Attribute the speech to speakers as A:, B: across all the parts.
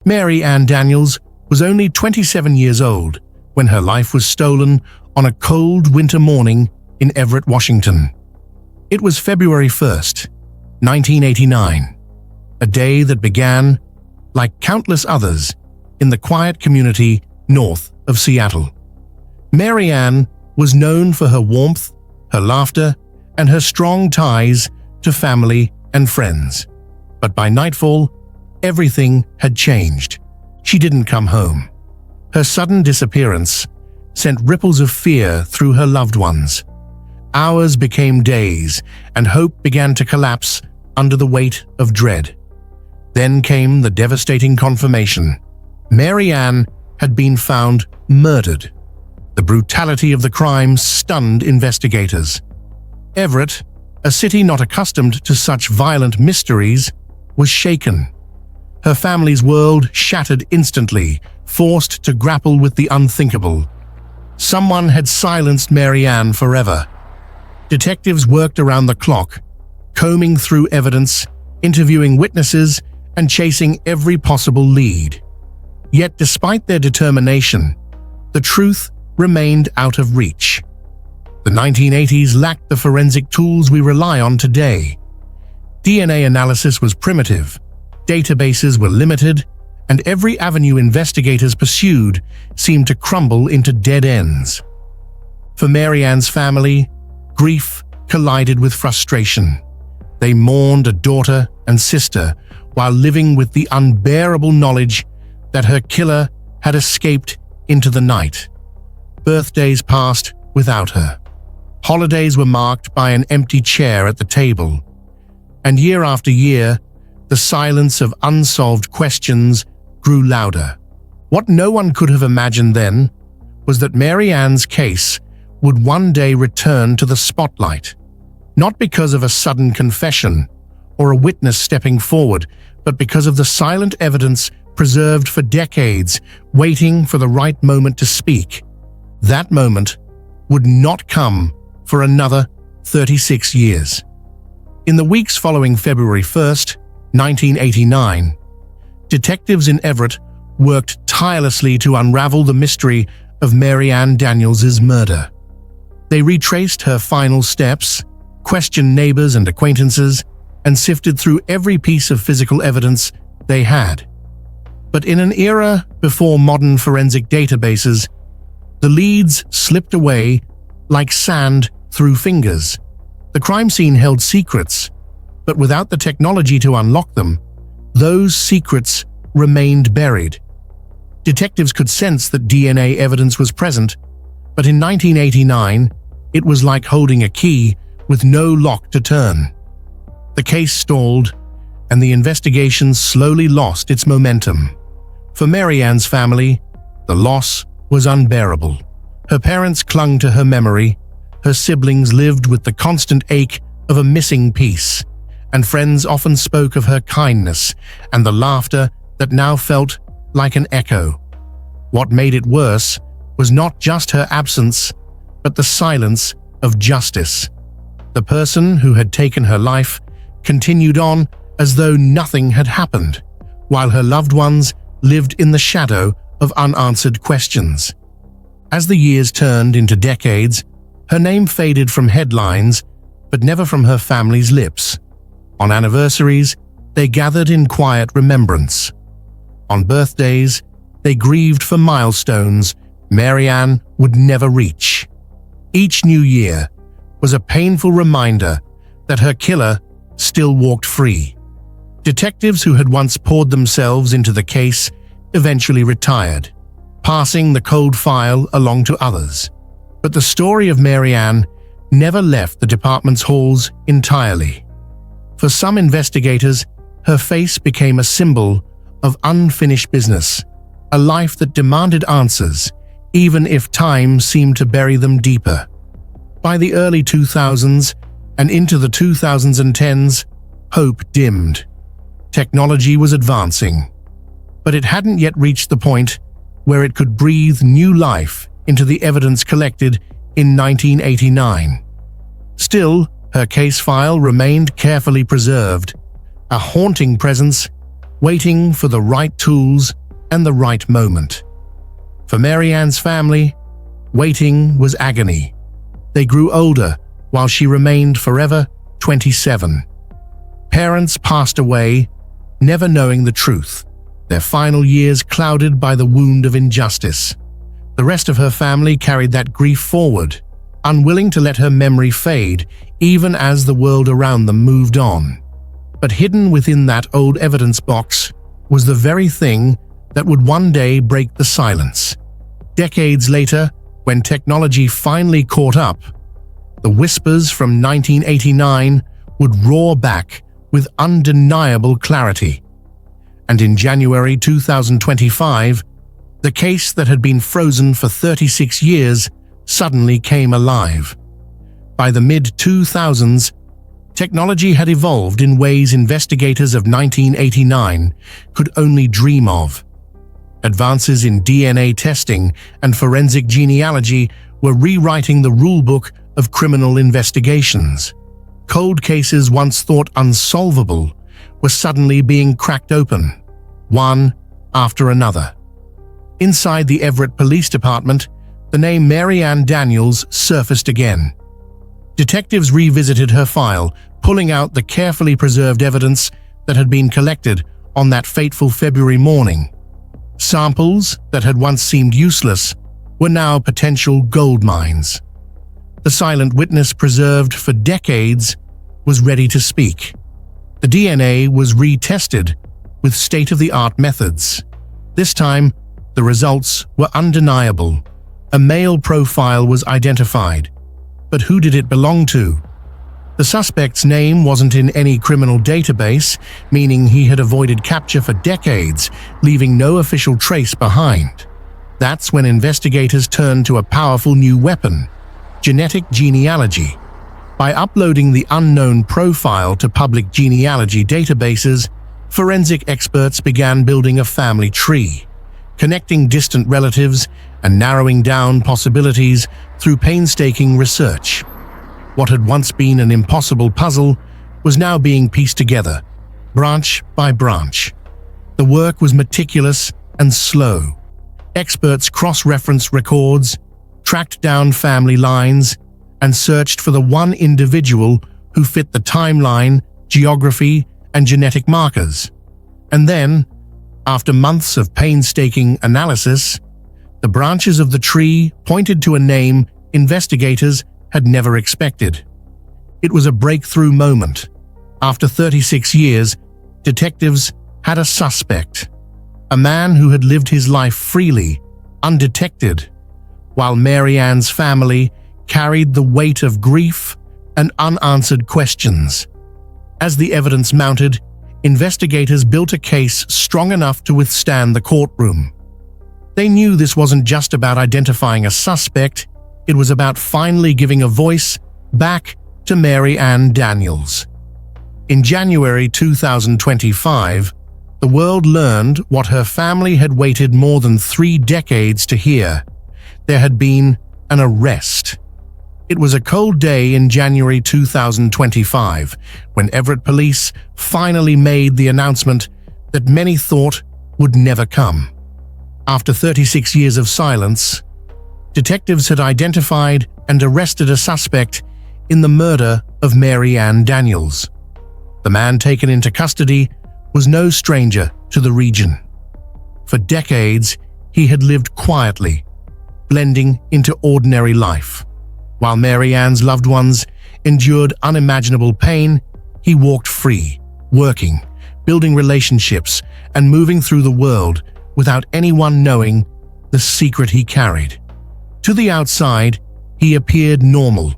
A: Mary Ann Daniels was only 27 years old when her life was stolen on a cold winter morning in Everett, Washington. It was February 1st, 1989, a day that began, like countless others, in the quiet community north of Seattle. Mary Ann was known for her warmth, her laughter, and her strong ties to family and friends. But by nightfall, everything had changed. She didn't come home. Her sudden disappearance sent ripples of fear through her loved ones. Hours became days, and hope began to collapse under the weight of dread. Then came the devastating confirmation. Mary Ann had been found murdered. The brutality of the crime stunned investigators. Everett, a city not accustomed to such violent mysteries, was shaken. Her family's world shattered instantly, forced to grapple with the unthinkable. Someone had silenced Mary Ann forever. Detectives worked around the clock, combing through evidence, interviewing witnesses, and chasing every possible lead. Yet despite their determination, the truth remained out of reach. The 1980s lacked the forensic tools we rely on today. DNA analysis was primitive, databases were limited, and every avenue investigators pursued seemed to crumble into dead ends. For Mary Ann's family, grief collided with frustration. They mourned a daughter and sister while living with the unbearable knowledge that her killer had escaped into the night. Birthdays passed without her. Holidays were marked by an empty chair at the table. And year after year, the silence of unsolved questions grew louder. What no one could have imagined then was that Mary Ann's case would one day return to the spotlight, not because of a sudden confession or a witness stepping forward, but because of the silent evidence preserved for decades, waiting for the right moment to speak. That moment would not come for another 36 years. In the weeks following February 1st, 1989, detectives in Everett worked tirelessly to unravel the mystery of Mary Ann Daniels' murder. They retraced her final steps, questioned neighbors and acquaintances, and sifted through every piece of physical evidence they had. But in an era before modern forensic databases, the leads slipped away like sand through fingers. The crime scene held secrets, but without the technology to unlock them, those secrets remained buried. Detectives could sense that DNA evidence was present, but in 1989, it was like holding a key with no lock to turn. The case stalled, and the investigation slowly lost its momentum. For Mary Ann's family, the loss was unbearable. Her parents clung to her memory, her siblings lived with the constant ache of a missing piece, and friends often spoke of her kindness and the laughter that now felt like an echo. What made it worse was not just her absence, but the silence of justice. The person who had taken her life continued on as though nothing had happened, while her loved ones lived in the shadow of unanswered questions. As the years turned into decades, her name faded from headlines, but never from her family's lips. On anniversaries, they gathered in quiet remembrance. On birthdays, they grieved for milestones Mary Ann would never reach. Each new year was a painful reminder that her killer still walked free. Detectives who had once poured themselves into the case eventually retired, passing the cold file along to others. But the story of Mary Ann never left the department's halls entirely. For some investigators, her face became a symbol of unfinished business, a life that demanded answers, even if time seemed to bury them deeper. By the early 2000s and into the 2010s, hope dimmed. Technology was advancing, but it hadn't yet reached the point where it could breathe new life into the evidence collected in 1989. Still, her case file remained carefully preserved, a haunting presence waiting for the right tools and the right moment. For Mary Ann's family, waiting was agony. They grew older while she remained forever 27. Parents passed away, never knowing the truth, their final years clouded by the wound of injustice. The rest of her family carried that grief forward, unwilling to let her memory fade, even as the world around them moved on. But hidden within that old evidence box was the very thing that would one day break the silence. Decades later, when technology finally caught up, the whispers from 1989 would roar back with undeniable clarity. And in January 2025, the case that had been frozen for 36 years suddenly came alive. By the mid-2000s, technology had evolved in ways investigators of 1989 could only dream of. Advances in DNA testing and forensic genealogy were rewriting the rulebook of criminal investigations. Cold cases once thought unsolvable were suddenly being cracked open, one after another. Inside the Everett Police Department, the name Mary Ann Daniels surfaced again. Detectives revisited her file, pulling out the carefully preserved evidence that had been collected on that fateful February morning. Samples that had once seemed useless were now potential gold mines. The silent witness preserved for decades was ready to speak. The DNA was retested with state-of-the-art methods. This time, the results were undeniable. A male profile was identified. But who did it belong to? The suspect's name wasn't in any criminal database, meaning he had avoided capture for decades, leaving no official trace behind. That's when investigators turned to a powerful new weapon: genetic genealogy. By uploading the unknown profile to public genealogy databases, forensic experts began building a family tree, connecting distant relatives and narrowing down possibilities through painstaking research. What had once been an impossible puzzle was now being pieced together, branch by branch. The work was meticulous and slow. Experts cross-referenced records, tracked down family lines, and searched for the one individual who fit the timeline, geography, and genetic markers. And then, after months of painstaking analysis, the branches of the tree pointed to a name investigators had never expected. It was a breakthrough moment. After 36 years, detectives had a suspect, a man who had lived his life freely, undetected, while Mary Ann's family carried the weight of grief and unanswered questions. As the evidence mounted, investigators built a case strong enough to withstand the courtroom. They knew this wasn't just about identifying a suspect, it was about finally giving a voice back to Mary Ann Daniels. In January 2025, the world learned what her family had waited more than 3 decades to hear. There had been an arrest. It was a cold day in January 2025 when Everett police finally made the announcement that many thought would never come. After 36 years of silence, detectives had identified and arrested a suspect in the murder of Mary Ann Daniels. The man taken into custody was no stranger to the region. For decades, he had lived quietly, blending into ordinary life. While Mary Ann's loved ones endured unimaginable pain, he walked free, working, building relationships, and moving through the world without anyone knowing the secret he carried. To the outside, he appeared normal,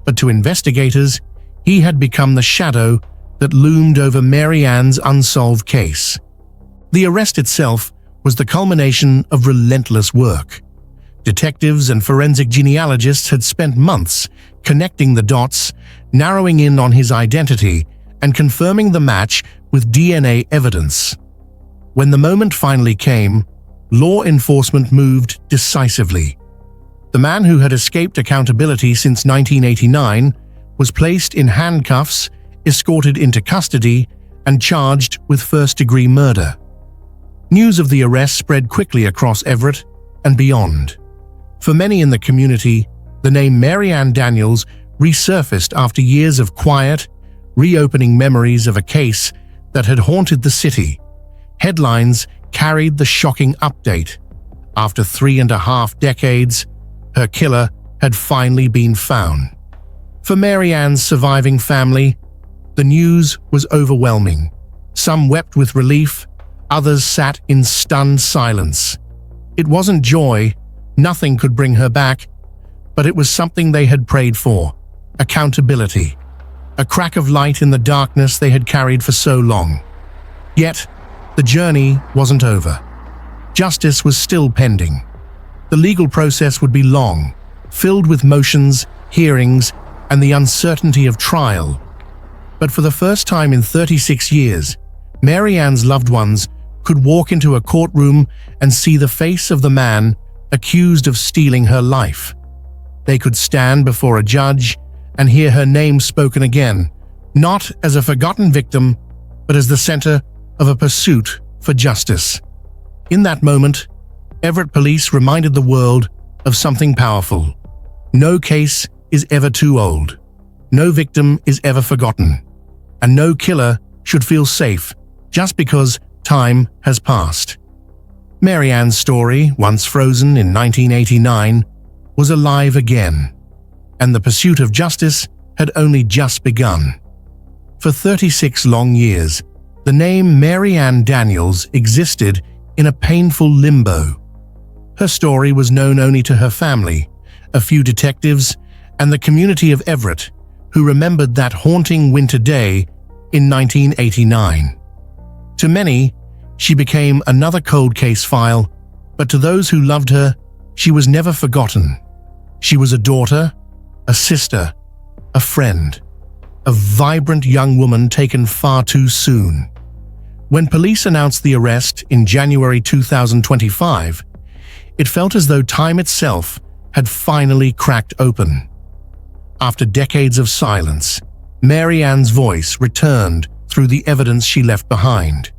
A: but to investigators, he had become the shadow that loomed over Mary Ann's unsolved case. The arrest itself was the culmination of relentless work. Detectives and forensic genealogists had spent months connecting the dots, narrowing in on his identity, and confirming the match with DNA evidence. When the moment finally came, law enforcement moved decisively. The man who had escaped accountability since 1989 was placed in handcuffs, escorted into custody, and charged with first-degree murder. News of the arrest spread quickly across Everett and beyond. For many in the community, the name Mary Ann Daniels resurfaced after years of quiet, reopening memories of a case that had haunted the city. Headlines carried the shocking update. After 3.5 decades, her killer had finally been found. For Mary Ann's surviving family, the news was overwhelming. Some wept with relief, others sat in stunned silence. It wasn't joy, nothing could bring her back, but it was something they had prayed for: accountability, a crack of light in the darkness they had carried for so long. Yet, the journey wasn't over. Justice was still pending. The legal process would be long, filled with motions, hearings, and the uncertainty of trial. But for the first time in 36 years, Mary Ann's loved ones could walk into a courtroom and see the face of the man accused of stealing her life. They could stand before a judge and hear her name spoken again, not as a forgotten victim, but as the center of a pursuit for justice. In that moment, Everett police reminded the world of something powerful. No case is ever too old. No victim is ever forgotten. And no killer should feel safe just because time has passed. Mary Ann's story, once frozen in 1989, was alive again, and the pursuit of justice had only just begun. For 36 long years, the name Mary Ann Daniels existed in a painful limbo. Her story was known only to her family, a few detectives, and the community of Everett, who remembered that haunting winter day in 1989. To many, she became another cold case file, but to those who loved her, she was never forgotten. She was a daughter, a sister, a friend, a vibrant young woman taken far too soon. When police announced the arrest in January 2025, it felt as though time itself had finally cracked open. After decades of silence, Mary Ann's voice returned through the evidence she left behind.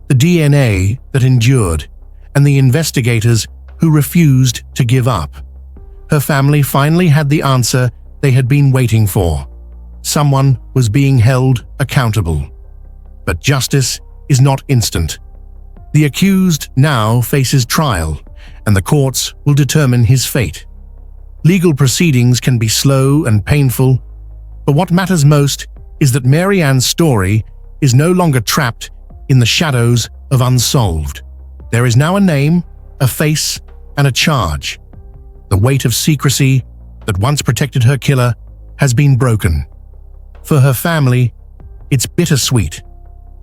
A: The DNA that endured, and the investigators who refused to give up. Her family finally had the answer they had been waiting for. Someone was being held accountable. But justice is not instant. The accused now faces trial, and the courts will determine his fate. Legal proceedings can be slow and painful, but what matters most is that Mary Ann's story is no longer trapped in the shadows of unsolved. There is now a name, a face, and a charge. The weight of secrecy that once protected her killer has been broken. For her family, it's bittersweet.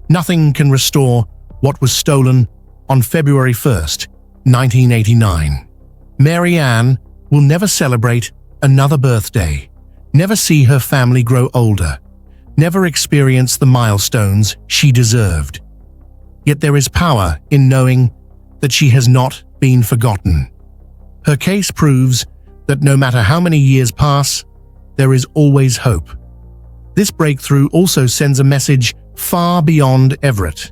A: Nothing can restore what was stolen on February 1st, 1989. Mary Ann will never celebrate another birthday, never see her family grow older, never experience the milestones she deserved. Yet there is power in knowing that she has not been forgotten. Her case proves that no matter how many years pass, there is always hope. This breakthrough also sends a message far beyond Everett.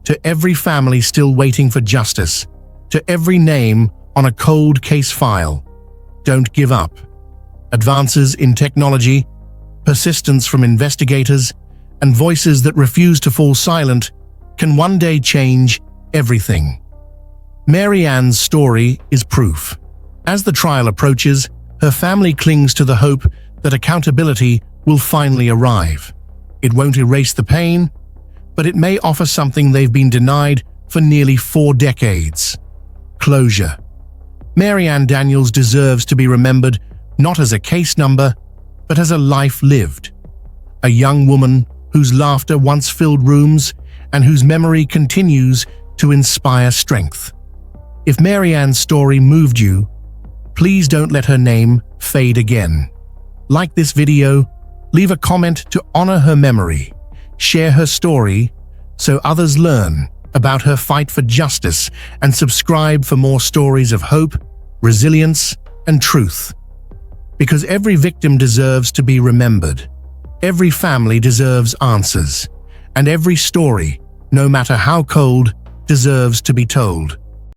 A: To every family still waiting for justice, to every name on a cold case file, don't give up. Advances in technology, persistence from investigators, and voices that refuse to fall silent can one day change everything. Mary Ann's story is proof. As the trial approaches, her family clings to the hope that accountability will finally arrive. It won't erase the pain, but it may offer something they've been denied for nearly 4 decades: closure. Mary Ann Daniels deserves to be remembered not as a case number, but as a life lived. A young woman whose laughter once filled rooms and whose memory continues to inspire strength. If Mary Ann's story moved you, please don't let her name fade again. Like this video, leave a comment to honor her memory, share her story so others learn about her fight for justice, and subscribe for more stories of hope, resilience, and truth. Because every victim deserves to be remembered. Every family deserves answers. And every story, no matter how cold, deserves to be told.